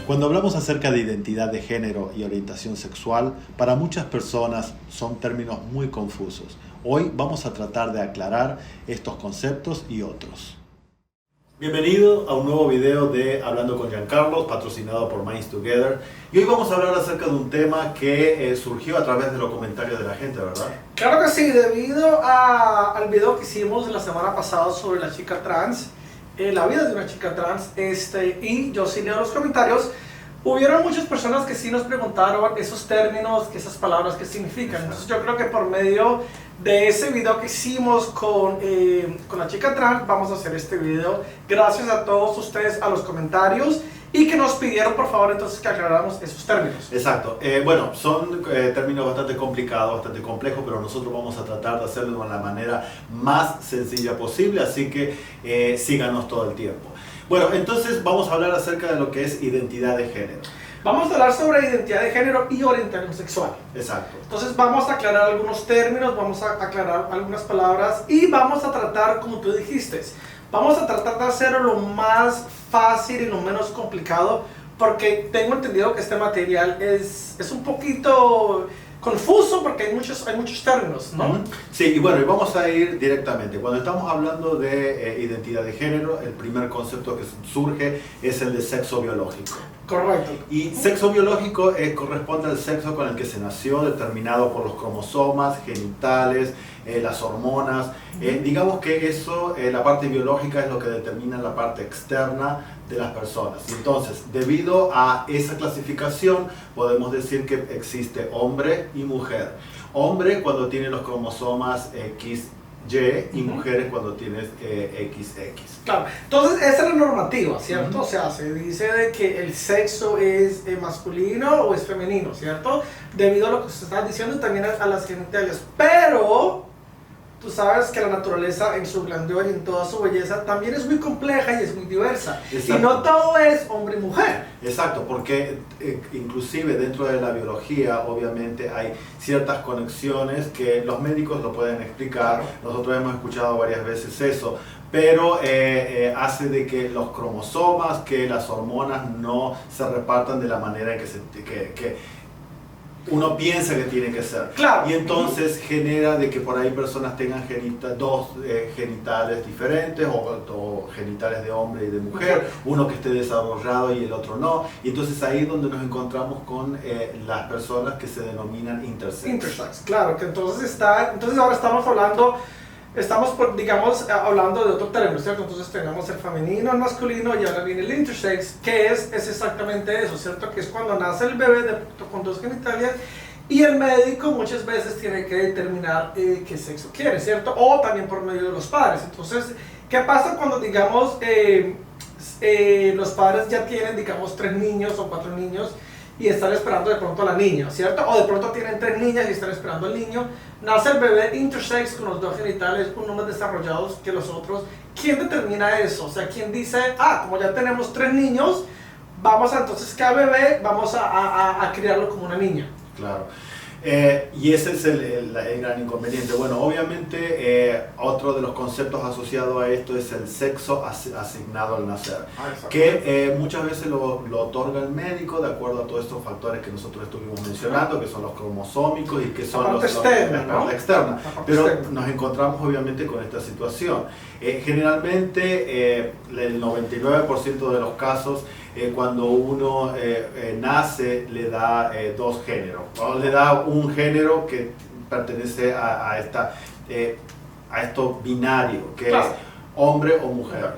Cuando hablamos acerca de identidad de género y orientación sexual, para muchas personas son términos muy confusos. Hoy vamos a tratar de aclarar estos conceptos y otros. Bienvenido a un nuevo video de Hablando con Giancarlo, patrocinado por Minds Together. Y hoy vamos a hablar acerca de un tema que surgió a través de los comentarios de la gente, ¿verdad? Claro que sí, debido al video que hicimos la semana pasada sobre la chica trans, la vida de una chica trans, y yo sí leo los comentarios. Hubieron muchas personas que sí nos preguntaron esos términos, esas palabras, qué significan. Entonces yo creo que por medio de ese video que hicimos con la chica trans, vamos a hacer este video. Gracias a todos ustedes, a los comentarios, y que nos pidieron por favor entonces que aclaráramos esos términos. Exacto. Bueno, son términos bastante complicados, bastante complejos, pero nosotros vamos a tratar de hacerlo de la manera más sencilla posible, así que síganos todo el tiempo. Bueno, entonces vamos a hablar acerca de lo que es identidad de género. Vamos a hablar sobre identidad de género y orientación sexual. Exacto. Entonces vamos a aclarar algunos términos, vamos a aclarar algunas palabras y vamos a tratar, como tú dijiste, vamos a tratar de hacerlo lo más fácil y lo menos complicado, porque tengo entendido que este material es un poquito confuso porque hay muchos términos, ¿no? Sí, y bueno, y vamos a ir directamente. Cuando estamos hablando de identidad de género, el primer concepto que surge es el de sexo biológico. Correcto. Y sexo biológico corresponde al sexo con el que se nació, determinado por los cromosomas, genitales, las hormonas. Digamos que eso, la parte biológica es lo que determina la parte externa de las personas. Entonces, debido a esa clasificación, podemos decir que existe hombre y mujer. Hombre cuando tiene los cromosomas XY y mujeres cuando tienes XX. Claro, entonces esa es la normativa, ¿cierto? O sea, se dice de que el sexo es masculino o es femenino, ¿cierto? Debido a lo que se está diciendo y también a las genitales. Pero tú sabes que la naturaleza en su grandeur y en toda su belleza también es muy compleja y es muy diversa. Exacto. Y no todo es hombre y mujer. Exacto, porque inclusive dentro de la biología obviamente hay ciertas conexiones que los médicos lo pueden explicar. Nosotros hemos escuchado varias veces eso, pero hace de que los cromosomas, que las hormonas no se repartan de la manera en que uno piensa que tiene que ser. Claro. Y entonces genera de que por ahí personas tengan dos genitales diferentes o genitales de hombre y de mujer, uno que esté desarrollado y el otro no. Y entonces ahí es donde nos encontramos con las personas que se denominan intersex. Intersex, claro, que entonces ahora estamos hablando, digamos, hablando de otro término, ¿cierto? Entonces tenemos el femenino, el masculino y ahora viene el intersex, que es exactamente eso, ¿cierto? Que es cuando nace el bebé con dos genitales y el médico muchas veces tiene que determinar qué sexo quiere, ¿cierto? O también por medio de los padres. Entonces, ¿qué pasa cuando, digamos, los padres ya tienen, digamos, 3 niños o 4 niños y están esperando de pronto a la niña, ¿cierto? O de pronto tienen 3 niñas y están esperando al niño. Nace el bebé intersex con los dos genitales, unos más desarrollados que los otros. ¿Quién determina eso? O sea, ¿quién dice, como ya tenemos 3 niños, vamos a entonces cada bebé vamos a criarlo como una niña? Claro. Y ese es el gran inconveniente. Bueno, obviamente otro de los conceptos asociados a esto es el sexo asignado al nacer, que muchas veces lo otorga el médico de acuerdo a todos estos factores que nosotros estuvimos mencionando, que son los cromosómicos y que son la parte externa. Pero nos encontramos obviamente con esta situación. Generalmente el 99% de los casos cuando uno nace le da 2 géneros, o le da un género que pertenece a esto binario, que es hombre o mujer.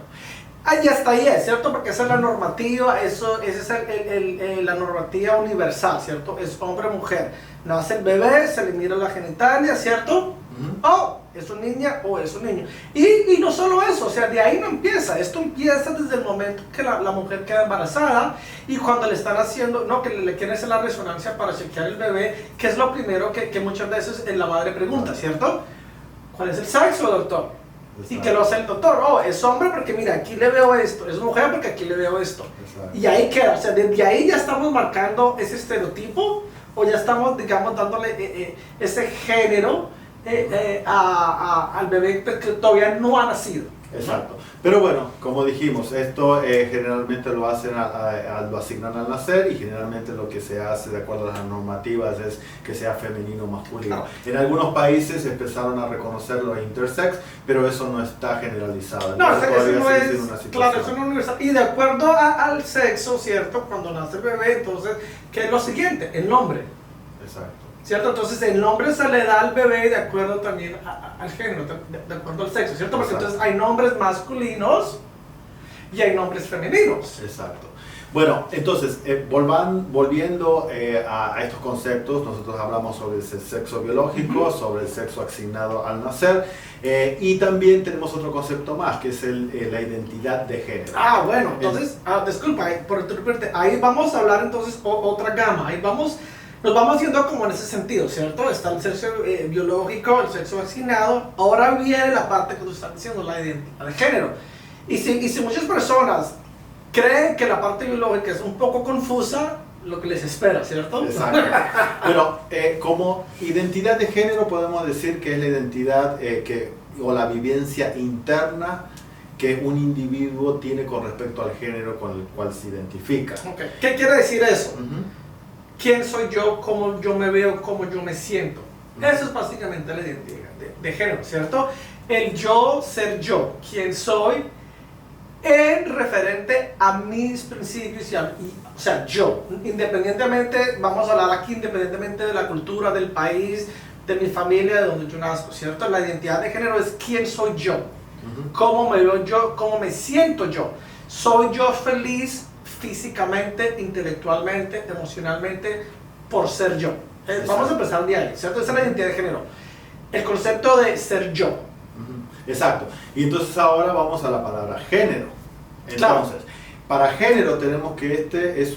Ya está ahí, ¿cierto? Porque esa es la normativa, esa es la normativa universal, ¿cierto? Es hombre o mujer. Nace el bebé, se le mira la genitalia, ¿cierto? Es una niña o es un niño. Y no solo eso, o sea, de ahí no empieza. Esto empieza desde el momento que la mujer queda embarazada y cuando le están haciendo, que le quieren hacer la resonancia para chequear el bebé, que es lo primero que muchas veces la madre pregunta, ¿cierto? ¿Cuál es el sexo, doctor? Exacto. Y que lo hace el doctor, es hombre porque mira, aquí le veo esto, es mujer porque aquí le veo esto. Exacto. Y ahí queda, o sea, desde ahí ya estamos marcando ese estereotipo o ya estamos, digamos, dándole ese género al bebé que todavía no ha nacido. Exacto. Pero bueno, como dijimos, esto generalmente lo hacen, lo asignan al nacer y generalmente lo que se hace de acuerdo a las normativas es que sea femenino o masculino. En algunos países empezaron a reconocer los intersex, pero eso no está generalizado. No, eso no es, claro, situación. eso no es universal. Y de acuerdo al sexo, ¿cierto? Cuando nace el bebé, entonces, ¿qué es lo siguiente? El nombre. Exacto. ¿Cierto? Entonces el nombre se le da al bebé de acuerdo también al género, de acuerdo al sexo, ¿cierto? Porque entonces hay nombres masculinos y hay nombres femeninos. Exacto. Bueno, entonces, volviendo a estos conceptos, nosotros hablamos sobre el sexo biológico, sobre el sexo asignado al nacer, y también tenemos otro concepto más, que es la identidad de género. Ah, bueno, entonces, disculpa por interrumpirte, ahí vamos a hablar entonces otra gama, ahí nos vamos yendo como en ese sentido, ¿cierto? Está el sexo biológico, el sexo asignado. Ahora viene la parte que tú estás diciendo, la identidad de género. Y si muchas personas creen que la parte biológica es un poco confusa, lo que les espera, ¿cierto? Exacto. Pero como identidad de género podemos decir que es la identidad o la vivencia interna que un individuo tiene con respecto al género con el cual se identifica. Okay. ¿Qué quiere decir eso? ¿Quién soy yo? ¿Cómo yo me veo? ¿Cómo yo me siento? Eso es básicamente la identidad de género, ¿cierto? El yo, ser yo. ¿Quién soy? En referente a mis principios o sea, yo. Independientemente, vamos a hablar aquí, independientemente de la cultura, del país, de mi familia, de donde yo nazco, ¿cierto? La identidad de género es quién soy yo. ¿Cómo me veo yo? ¿Cómo me siento yo? ¿Soy yo feliz físicamente, intelectualmente, emocionalmente, por ser yo? Vamos a empezar de ahí, ¿cierto? Esa es la identidad de género. El concepto de ser yo. Exacto. Y entonces ahora vamos a la palabra género. Entonces, claro. Para género tenemos que este es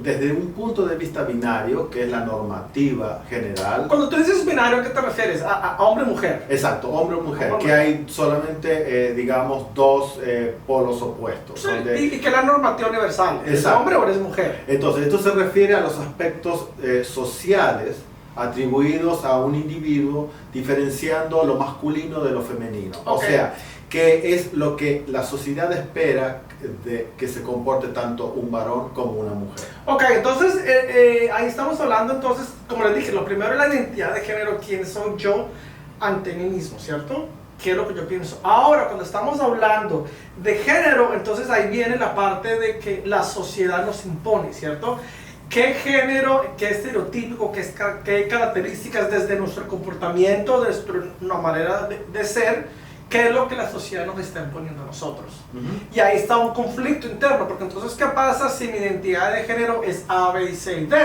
desde un punto de vista binario, que es la normativa general. Cuando tú dices binario, ¿a qué te refieres? ¿A hombre o mujer? Exacto, hombre o mujer, que hay solamente, digamos, dos polos opuestos. Sí, y que es la normativa universal, ¿eres hombre o eres mujer? Entonces, esto se refiere a los aspectos sociales atribuidos a un individuo, diferenciando lo masculino de lo femenino. Okay. O sea, que es lo que la sociedad espera de que se comporte tanto un varón como una mujer. Ok, entonces ahí estamos hablando, entonces, como les dije, lo primero es la identidad de género, quién soy yo ante mí mismo, ¿cierto? ¿Qué es lo que yo pienso? Ahora, cuando estamos hablando de género, entonces ahí viene la parte de que la sociedad nos impone, ¿cierto? ¿Qué género, qué estereotípico, qué características desde nuestro comportamiento, de nuestra manera de ser, qué es lo que la sociedad nos está imponiendo a nosotros? Y ahí está un conflicto interno, porque entonces, ¿qué pasa si mi identidad de género es A, B, C y D?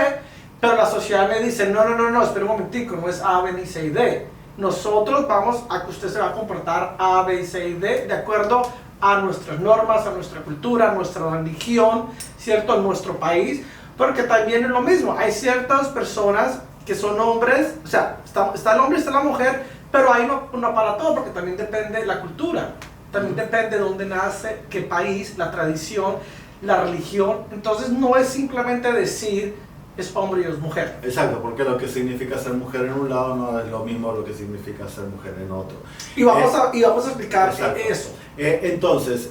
Pero la sociedad me dice, no, espera un momentico, no es A, B, C y D. Nosotros vamos a que usted se va a comportar A, B, C y D de acuerdo a nuestras normas, a nuestra cultura, a nuestra religión, ¿cierto? A nuestro país. Porque también es lo mismo, hay ciertas personas que son hombres, o sea, está el hombre y está la mujer, pero hay no para todo, porque también depende de la cultura, también depende de dónde nace, qué país, la tradición, la religión. Entonces no es simplemente decir es hombre y es mujer. Exacto, porque lo que significa ser mujer en un lado no es lo mismo lo que significa ser mujer en otro. Y vamos a explicar eso. Entonces,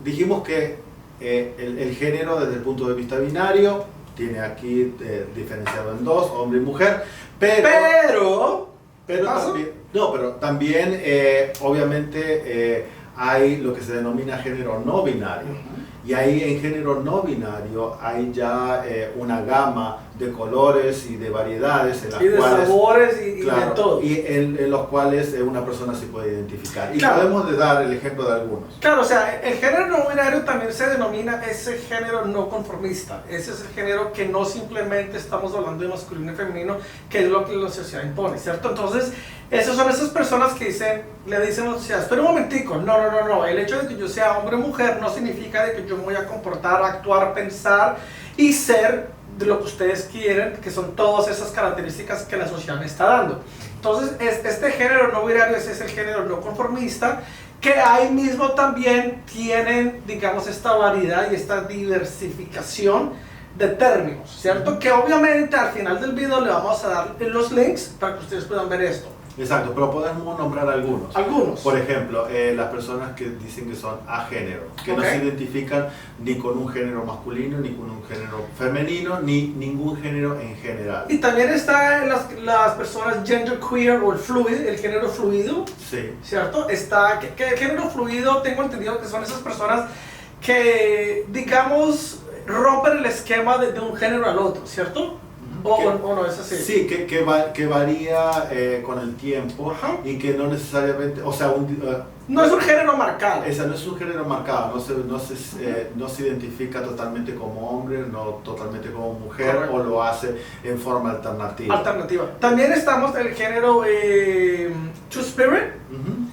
dijimos que el género desde el punto de vista binario tiene aquí diferenciado en dos, hombre y mujer, pero también obviamente hay lo que se denomina género no binario. Y ahí en género no binario hay ya una gama de colores y de variedades en las cuales, de sabores y claro, de todo. Y en los cuales una persona se puede identificar. Y claro, podemos dar el ejemplo de algunos. Claro, o sea, el género no binario también se denomina ese género no conformista. Ese es el género que no simplemente estamos hablando de masculino y femenino, que es lo que la sociedad impone, ¿cierto? Entonces, esas son esas personas que le dicen a la sociedad, espera un momentico, no, el hecho de que yo sea hombre o mujer no significa de que yo me voy a comportar, actuar, pensar y ser de lo que ustedes quieren, que son todas esas características que la sociedad me está dando. Entonces, este género no binario es el género no conformista, que ahí mismo también tienen, digamos, esta variedad y esta diversificación de términos, ¿cierto? Que obviamente al final del video le vamos a dar los links para que ustedes puedan ver esto. Exacto, pero podemos nombrar algunos. Algunos. Por ejemplo, las personas que dicen que son agénero, que no se identifican ni con un género masculino, ni con un género femenino, ni ningún género en general. Y también están las personas genderqueer o el género fluido. Sí. ¿Cierto? Está, que el género fluido, tengo entendido que son esas personas que, digamos, rompen el esquema de un género al otro, ¿cierto? O no es así. Sí, que varía con el tiempo. Ajá. Y que no necesariamente, o sea, no es un género marcado. Esa no es un género marcado, no se identifica totalmente como hombre, no totalmente como mujer. Correcto. O lo hace en forma alternativa. También estamos en el género Two-Spirit.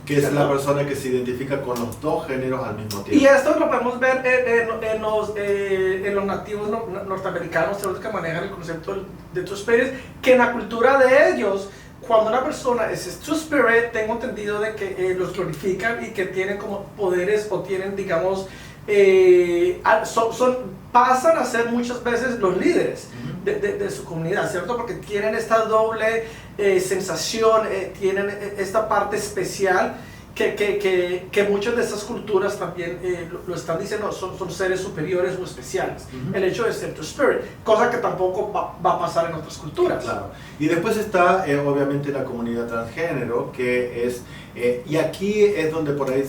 Que es la persona que se identifica con los dos géneros al mismo tiempo. Y esto lo podemos ver en los nativos norteamericanos, que manejan el concepto de Two-Spirit, que en la cultura de ellos, cuando una persona es Two-Spirit, tengo entendido de que los glorifican y que tienen como poderes o tienen, digamos, pasan a ser muchas veces los líderes de su comunidad, ¿cierto? Porque tienen esta doble sensación, tienen esta parte especial que muchas de estas culturas también lo están diciendo, son seres superiores o especiales. El hecho de ser Two-Spirit, cosa que tampoco va a pasar en otras culturas. Claro. Y después está obviamente la comunidad transgénero, que es, y aquí es donde por ahí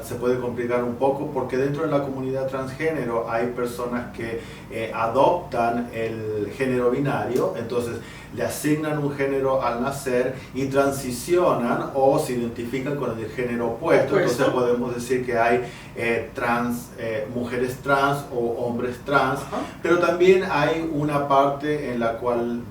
se puede complicar un poco, porque dentro de la comunidad transgénero hay personas que adoptan el género binario, entonces le asignan un género al nacer y transicionan o se identifican con el género opuesto. Entonces podemos decir que hay mujeres trans o hombres trans. Ajá. Pero también hay una parte en la cual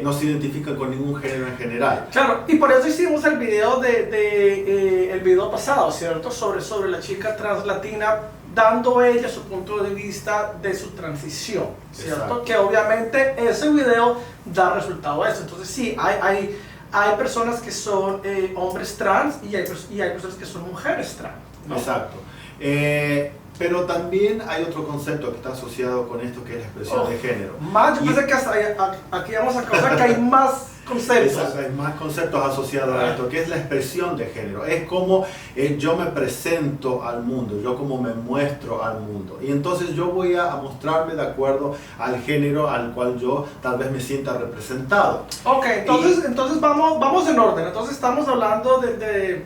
no se identifican con ningún género en general. Claro, y por eso hicimos el video el video pasado, ¿cierto? Sobre la chica trans latina, dando ella su punto de vista de su transición, ¿cierto? Exacto. Que obviamente ese video da resultado a eso. Entonces sí, hay personas que son hombres trans y hay personas que son mujeres trans, ¿no? Exacto. Pero también hay otro concepto que está asociado con esto, que es la expresión de género. Yo pensé que hasta aquí vamos a causar que hay más conceptos. Exacto, hay más conceptos asociados a esto, que es la expresión de género. Es como yo me presento al mundo, yo como me muestro al mundo. Y entonces yo voy a mostrarme de acuerdo al género al cual yo tal vez me sienta representado. Ok, entonces vamos en orden. Entonces estamos hablando del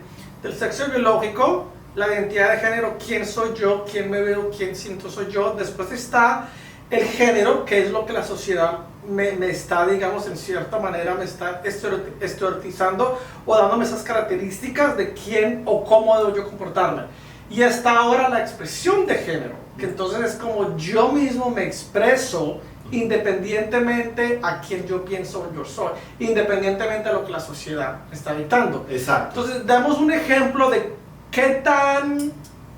sexo biológico, la identidad de género, quién soy yo, quién me veo, quién siento soy yo. Después está el género, que es lo que la sociedad me está, digamos, en cierta manera me está estereotipando o dándome esas características de quién o cómo debo yo comportarme. Y está ahora la expresión de género, que entonces es como yo mismo me expreso independientemente a quien yo pienso yo soy, independientemente de lo que la sociedad está dictando. Exacto. Entonces damos un ejemplo de qué tan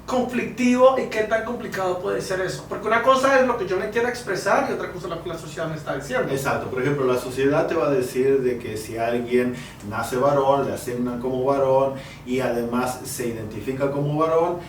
conflictivo y qué tan complicado puede ser eso, porque una cosa es lo que yo me quiero expresar y otra cosa es lo que la sociedad me está diciendo. Exacto, por ejemplo, la sociedad te va a decir de que si alguien nace varón, le asignan como varón y además se identifica como varón,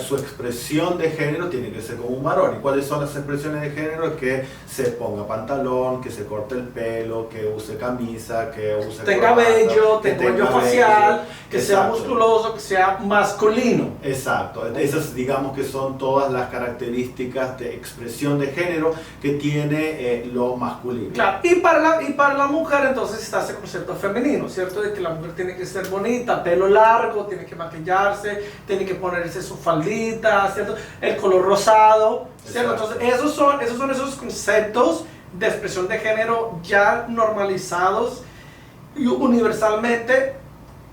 su expresión de género tiene que ser como un varón. ¿Y cuáles son las expresiones de género? Que se ponga pantalón, que se corte el pelo, que use camisa, que use tenga vello, tenga vello facial, que sea musculoso, que sea masculino. Exacto, esas digamos que son todas las características de expresión de género que tiene lo masculino. Claro, y para la mujer entonces está ese concepto femenino, ¿cierto? De que la mujer tiene que ser bonita, pelo largo, tiene que maquillarse, tiene que ponerse su faldita, ¿cierto? El color rosado, ¿cierto? Exacto. Entonces esos son esos conceptos de expresión de género ya normalizados y universalmente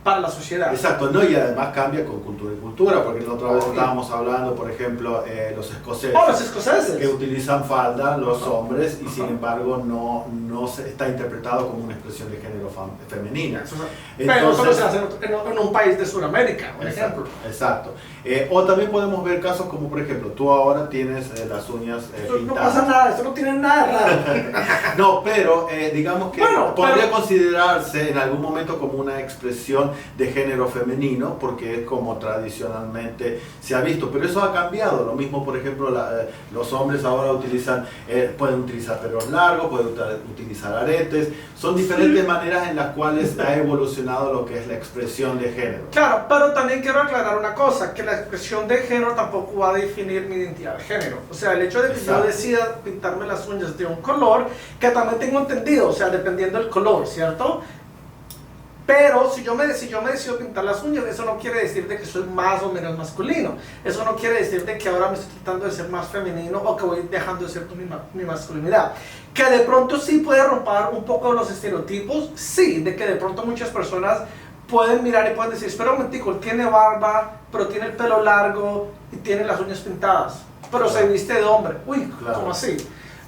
para la sociedad. Exacto, ¿no? Y además cambia con cultura y cultura, porque la otra vez estábamos hablando, por ejemplo, los escoceses. Los escoceses. Que utilizan falda, los hombres, y sin embargo no está interpretado como una expresión de género femenina. Pero eso no se hace en un país de Sudamérica, por ejemplo. Exacto. O también podemos ver casos como, por ejemplo, tú ahora tienes las uñas pintadas. No pasa nada, esto no tiene nada raro. No, pero digamos que podría considerarse en algún momento como una expresión expresión de género femenino, porque es como tradicionalmente se ha visto, pero eso ha cambiado. Lo mismo, por ejemplo, los hombres ahora pueden utilizar pelos largos, pueden utilizar aretes, son diferentes maneras en las cuales ha evolucionado lo que es la expresión de género. Claro, pero también quiero aclarar una cosa, que la expresión de género tampoco va a definir mi identidad de género. O sea, el hecho de que yo decida pintarme las uñas de un color, que también tengo entendido, o sea, dependiendo del color, ¿cierto? Pero si yo me decido pintar las uñas, eso no quiere decir de que soy más o menos masculino. Eso no quiere decir de que ahora me estoy tratando de ser más femenino o que voy dejando de ser mi masculinidad. Que de pronto sí puede romper un poco los estereotipos, sí, de que de pronto muchas personas pueden mirar y pueden decir, espera un momentico, él tiene barba, pero tiene el pelo largo y tiene las uñas pintadas, pero se viste de hombre. Uy, ¿cómo así?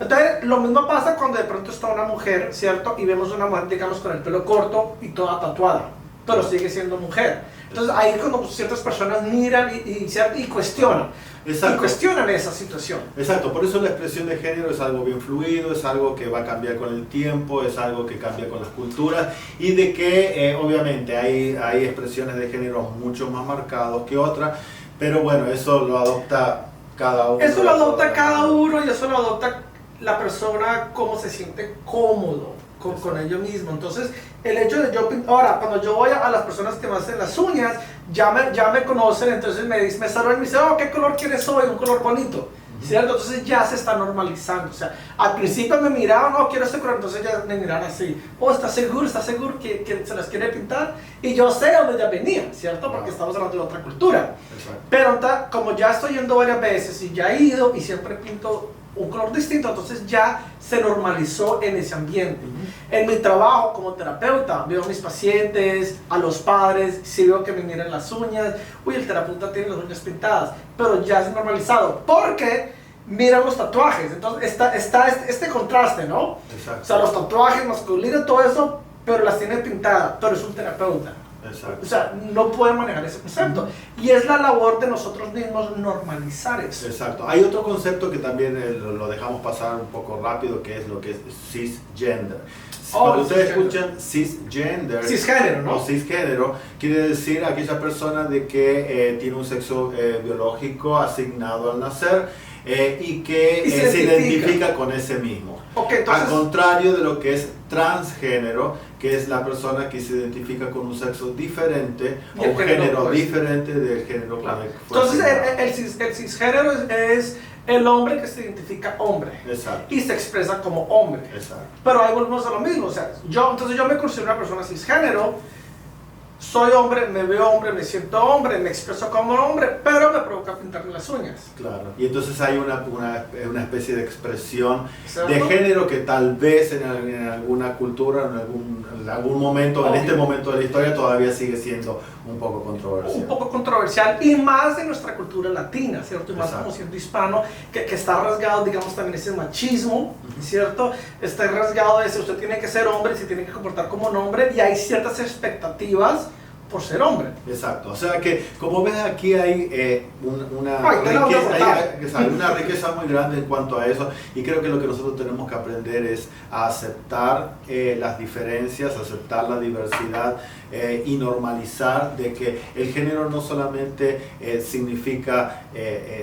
Entonces, lo mismo pasa cuando de pronto está una mujer, ¿cierto? Y vemos una mujer, digamos, con el pelo corto y toda tatuada, pero sigue siendo mujer. Entonces, ahí cuando ciertas personas miran y cuestionan. Exacto. Y cuestionan esa situación. Exacto, por eso la expresión de género es algo bien fluido, es algo que va a cambiar con el tiempo, es algo que cambia con las culturas y de que obviamente hay expresiones de género mucho más marcados que otras, pero bueno, eso lo adopta cada uno. Eso lo adopta cada uno y eso lo adopta la persona como se siente cómodo con ello mismo. Entonces, el hecho de ahora, cuando yo voy a las personas que me hacen las uñas, ya me conocen, entonces me saludan y me dicen, oh, ¿qué color quieres hoy? Un color bonito, ¿cierto? Entonces ya se está normalizando. O sea, al principio me miraban, no, quiero este color, entonces ya me miraban así, oh, ¿estás seguro que se las quiere pintar? Y yo sé a dónde ya venía, ¿cierto? Porque estamos hablando de otra cultura. Exacto. Pero como ya estoy yendo varias veces y ya he ido y siempre pinto un color distinto, entonces ya se normalizó en ese ambiente. En mi trabajo como terapeuta, veo a mis pacientes, a los padres, si veo que me miran las uñas, uy, el terapeuta tiene las uñas pintadas, pero ya es normalizado, porque miran los tatuajes, entonces está este contraste, ¿no? Exacto. O sea, los tatuajes masculinos, todo eso, pero las tiene pintadas, pero es un terapeuta. Exacto. O sea, no puede manejar ese concepto. Y es la labor de nosotros mismos normalizar eso. Exacto. Hay otro concepto que también lo dejamos pasar un poco rápido, que es lo que es cisgender. Cuando ustedes escuchan cisgénero, ¿no? O cisgénero, quiere decir aquella persona de que tiene un sexo biológico asignado al nacer y que se identifica con ese mismo. Okay, entonces, al contrario de lo que es transgénero, que es la persona que se identifica con un sexo diferente o un género diferente del género con el que fue asignado. Entonces el cisgénero es el hombre que se identifica hombre. Exacto. Y se expresa como hombre. Exacto. Pero ahí volvemos a lo mismo. O sea, entonces yo me considero una persona cisgénero. Soy hombre, me veo hombre, me siento hombre, me expreso como hombre, pero me provoca pintarme las uñas. Claro, y entonces hay una especie de expresión ¿cierto? de género que tal vez en alguna cultura, en algún momento, en este momento de la historia todavía sigue siendo un poco controversial. Un poco controversial, y más en nuestra cultura latina, ¿cierto? Y más como siendo hispano, que está rasgado, digamos, también ese machismo, ¿cierto? Está rasgado ese, usted tiene que ser hombre, se tiene que comportar como un hombre, y hay ciertas expectativas por ser hombre. Exacto, o sea que como ves aquí hay una riqueza muy grande en cuanto a eso, y creo que lo que nosotros tenemos que aprender es a aceptar las diferencias, aceptar la diversidad y normalizar de que el género no solamente significa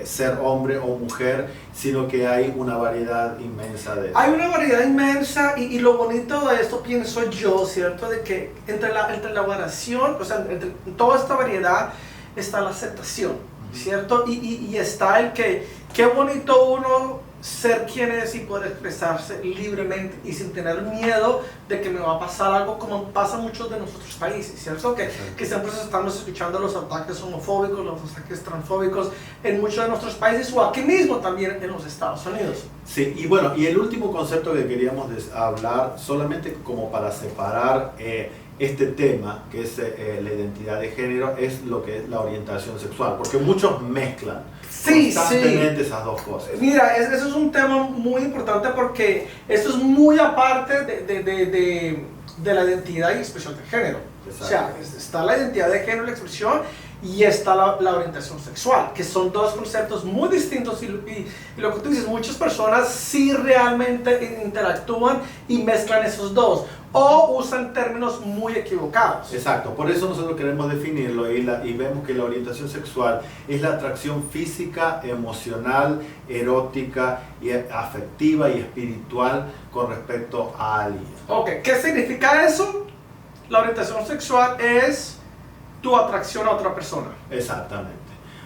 ser hombre o mujer, sino que hay una variedad inmensa de eso. Hay una variedad inmensa y lo bonito de esto, pienso yo, ¿cierto? De que entre la variación, o sea, entre toda esta variedad está la aceptación, ¿cierto? Y está el que, qué bonito uno ser quien es y poder expresarse libremente y sin tener miedo de que me va a pasar algo como pasa en muchos de nuestros países, ¿cierto? Que siempre estamos escuchando los ataques homofóbicos, los ataques transfóbicos en muchos de nuestros países o aquí mismo también en los Estados Unidos. Sí, y bueno, y el último concepto que queríamos hablar, solamente como para separar este tema, que es la identidad de género, es lo que es la orientación sexual, porque muchos mezclan constantemente esas dos cosas. Mira, eso es un tema muy importante porque esto es muy aparte de la identidad y expresión de género. Exacto. O sea, está la identidad de género, la expresión, y está la orientación sexual, que son dos conceptos muy distintos y lo que tú dices, muchas personas sí realmente interactúan y mezclan esos dos. o usan términos muy equivocados. Exacto, por eso nosotros queremos definirlo y vemos que la orientación sexual es la atracción física, emocional, erótica, y afectiva y espiritual con respecto a alguien. Ok, ¿qué significa eso? La orientación sexual es tu atracción a otra persona. Exactamente.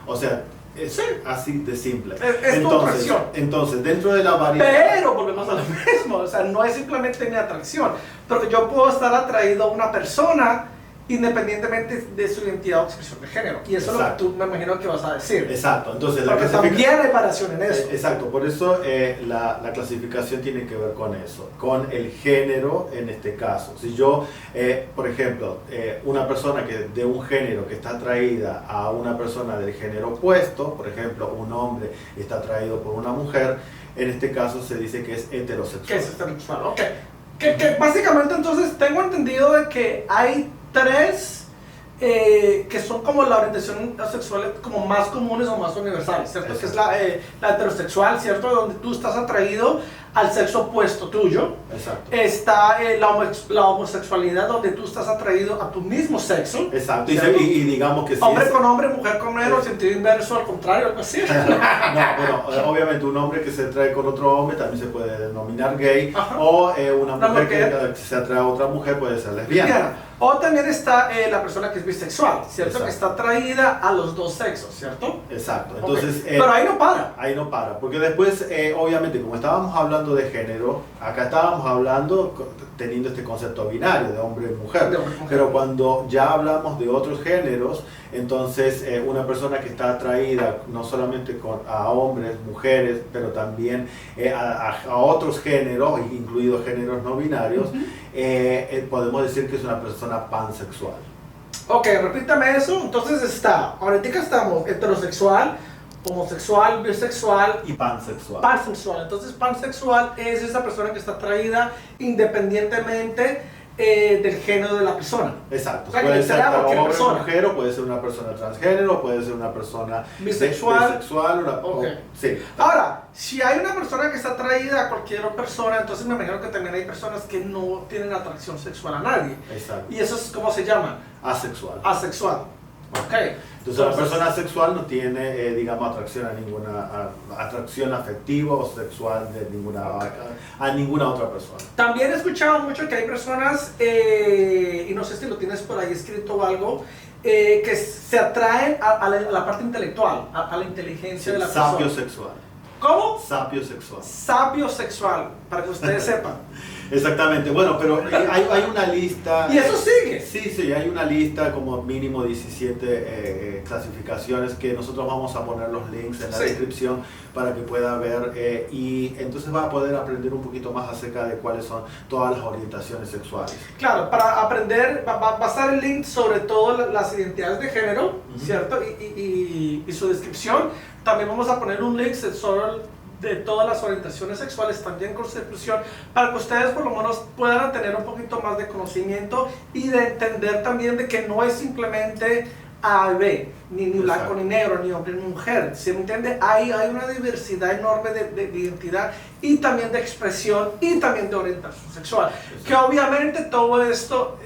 O sea, es así de simple. Es tu atracción. Entonces, dentro de la variedad... Pero volvemos a lo mismo, o sea, no es simplemente mi atracción, porque yo puedo estar atraído a una persona independientemente de su identidad o expresión de género. Y eso Exacto. es lo que tú me imagino que vas a decir. Exacto. Entonces, porque también hay variación en eso. Exacto, por eso la clasificación tiene que ver con eso, con el género en este caso. Si yo, por ejemplo, una persona que de un género que está atraída a una persona del género opuesto, por ejemplo, un hombre está atraído por una mujer, en este caso se dice que es heterosexual. ¿Qué es heterosexual? Ok. Que básicamente entonces tengo entendido de que hay tres que son como la orientación sexual como más comunes o más universales, ¿cierto? Que es la heterosexual, ¿cierto? Donde tú estás atraído al sexo opuesto tuyo. Exacto. Está la homosexualidad, donde tú estás atraído a tu mismo sexo. Exacto. Y digamos que sí. Hombre con hombre, mujer con mujer, o sentido inverso, al contrario, algo así. No, bueno, obviamente un hombre que se atrae con otro hombre también se puede denominar gay. Ajá. O una mujer que se atrae a otra mujer puede ser lesbiana. O también está la persona que es bisexual, ¿cierto? Exacto. Que está atraída a los dos sexos, ¿cierto? Exacto. Entonces, okay. Pero ahí no para. Ahí no para, porque después, obviamente, como estábamos hablando de género, acá estábamos hablando, teniendo este concepto binario de hombre y mujer. Pero cuando ya hablamos de otros géneros, entonces una persona que está atraída no solamente a hombres, mujeres, pero también a otros géneros, incluidos géneros no binarios, podemos decir que es una persona pansexual. Ok, repítame eso. Entonces ahorita estamos heterosexual, homosexual, bisexual y pansexual. Pansexual. Entonces pansexual es esa persona que está atraída independientemente del género de la persona. Exacto. O sea, puede ser hombre o persona. mujer, o puede ser una persona transgénero, puede ser una persona bisexual. Okay. Sí. Ahora, si hay una persona que está atraída a cualquier persona, entonces me imagino que también hay personas que no tienen atracción sexual a nadie. Exacto. ¿Y eso es cómo se llama? Asexual. Asexual. Okay. Entonces la persona asexual no tiene, digamos, atracción a ninguna atracción afectiva o sexual de a ninguna otra persona. También he escuchado mucho que hay personas, y no sé si lo tienes por ahí escrito o algo, que se atraen a la parte intelectual, a la inteligencia de la persona. Sapiosexual. ¿Cómo? Sapiosexual. Sapiosexual, para que ustedes sepan. Exactamente, bueno, pero hay una lista... ¿Y eso sigue? Sí, hay una lista como mínimo 17 clasificaciones que nosotros vamos a poner los links en la descripción para que pueda ver y entonces va a poder aprender un poquito más acerca de cuáles son todas las orientaciones sexuales. Claro, para aprender va a estar el link sobre todo las identidades de género, ¿cierto? Y su descripción. También vamos a poner un link sobre de todas las orientaciones sexuales, también con descripción, para que ustedes por lo menos puedan tener un poquito más de conocimiento y de entender también de que no es simplemente A y B, ni blanco ni negro, ni hombre ni mujer, ¿se me entiende? Hay una diversidad enorme de identidad y también de expresión y también de orientación sexual, que obviamente todo esto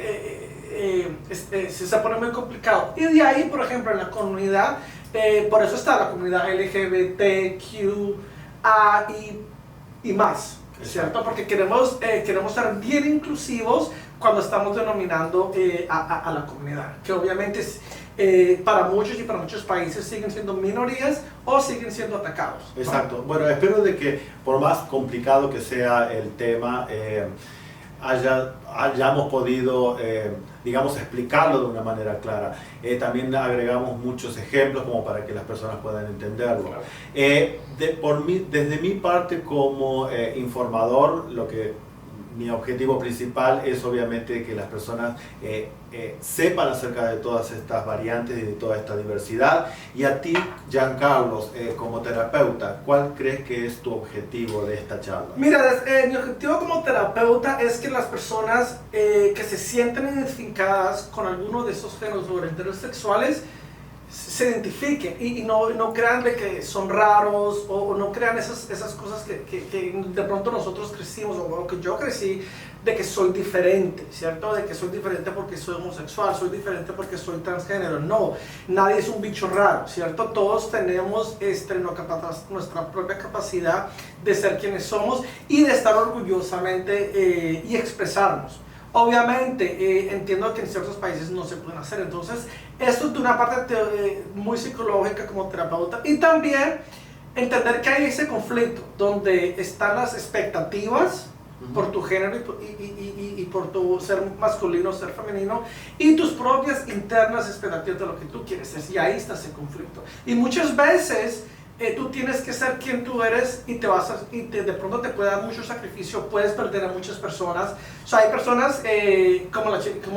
se pone muy complicado. Y de ahí, por ejemplo, en la comunidad, por eso está la comunidad LGBTQ y más, ¿cierto? Porque queremos ser bien inclusivos cuando estamos denominando a la comunidad, que obviamente para muchos y para muchos países siguen siendo minorías o siguen siendo atacados, ¿no? Exacto. Bueno, espero de que por más complicado que sea el tema, hayamos podido, digamos, explicarlo de una manera clara. También agregamos muchos ejemplos como para que las personas puedan entenderlo. Claro. Desde mi parte como informador, mi objetivo principal es obviamente que las personas sepan acerca de todas estas variantes y de toda esta diversidad. Y a ti, Giancarlos, como terapeuta, ¿cuál crees que es tu objetivo de esta charla? Mira, mi objetivo como terapeuta es que las personas que se sienten identificadas con alguno de esos géneros o orientaciones sexuales se identifiquen y no crean de que son raros o no crean esas cosas que de pronto nosotros crecimos o que yo crecí, de que soy diferente, ¿cierto? De que soy diferente porque soy homosexual, soy diferente porque soy transgénero. No, nadie es un bicho raro, ¿cierto? Todos tenemos nuestra propia capacidad de ser quienes somos y de estar orgullosamente y expresarnos. Obviamente, entiendo que en ciertos países no se pueden hacer, entonces esto es de una parte muy psicológica como terapeuta y también entender que hay ese conflicto donde están las expectativas por tu género y por tu ser masculino, ser femenino y tus propias internas expectativas de lo que tú quieres ser, y ahí está ese conflicto. Y muchas veces tú tienes que ser quien tú eres y de pronto te puede dar mucho sacrificio, puedes perder a muchas personas. O sea, hay personas como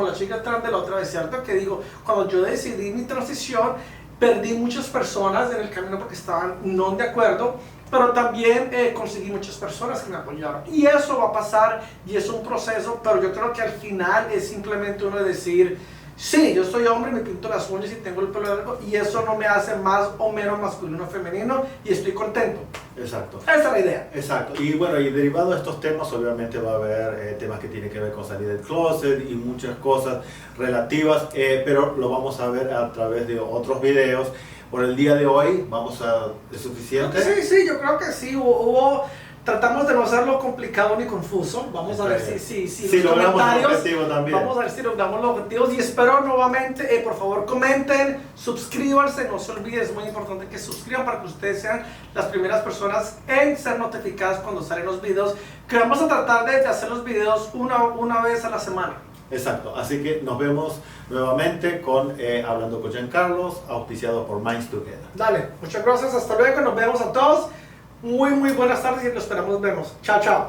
la chica trans de la otra vez, ¿cierto? Que digo, cuando yo decidí mi transición, perdí muchas personas en el camino porque estaban no de acuerdo, pero también conseguí muchas personas que me apoyaron. Y eso va a pasar y es un proceso, pero yo creo que al final es simplemente uno decir, sí, yo soy hombre, me pinto las uñas y tengo el pelo largo y eso no me hace más o menos masculino o femenino y estoy contento. Exacto. Esa es la idea. Exacto. Y bueno, y derivado de estos temas, obviamente va a haber temas que tienen que ver con salir del closet y muchas cosas relativas, pero lo vamos a ver a través de otros videos. Por el día de hoy, ¿es suficiente? Sí, yo creo que sí. Tratamos de no hacerlo complicado ni confuso. Vamos a ver si los comentarios, también. Vamos a ver si logramos los objetivos. Y espero nuevamente, por favor, comenten, suscríbanse, no se olviden, es muy importante que suscriban para que ustedes sean las primeras personas en ser notificadas cuando salen los videos. Que vamos a tratar de hacer los videos una vez a la semana. Exacto, así que nos vemos nuevamente con Hablando con Giancarlos, auspiciado por Minds Together. Dale, muchas gracias, hasta luego, nos vemos a todos. Muy buenas tardes y los esperamos, vemos. Chao, chao.